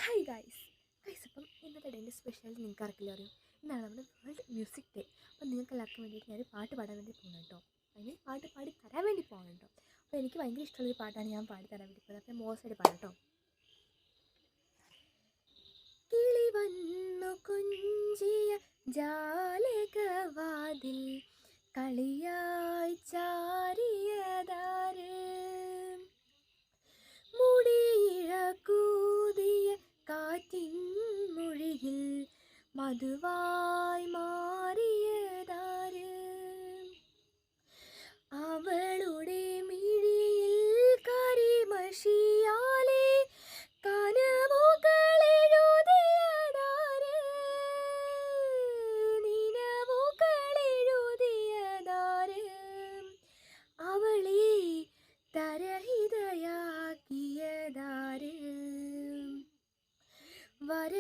Hi guys guys അപ്പം ഇന്നത്തെ ഡേൻ്റെ special നിങ്ങൾക്ക് ആർക്കെങ്കിലും അറിയും. ഇന്നാണ് നമ്മുടെ വേൾഡ് മ്യൂസിക് ഡേ. അപ്പം നിങ്ങൾക്ക് എല്ലാവർക്കും വേണ്ടിയിട്ട് ഞാൻ പാട്ട് പാടാൻ വേണ്ടി പോകുന്നു കേട്ടോ. അതിന് പാട്ട് പാടി തരാൻ വേണ്ടി പോകണം കേട്ടോ. അപ്പോൾ എനിക്ക് ഭയങ്കര ഇഷ്ടമുള്ളൊരു പാട്ടാണ് ഞാൻ പാടി തരാൻ വേണ്ടി പോകുന്നത്. അപ്പം മോശമായിട്ട് പാടാം കേട്ടോ. കിളി വന്നു കുഞ്ചിയ ജാലകവാതിൽ കളിയായി ചാരിയതാര്, മുടിയിഴ കൂതിയ കാറ്റിൻ മൊഴിയിൽ മധുവായി മാറിയതാര്, അവളുടെ മിഴിയിൽ കരിമഷിയാലെ കനവുകളെഴുതിയതാര്, നിലവുകളെഴുതിയതാര്, അവളെ തരഹിതയാക്കിയതാര്, വര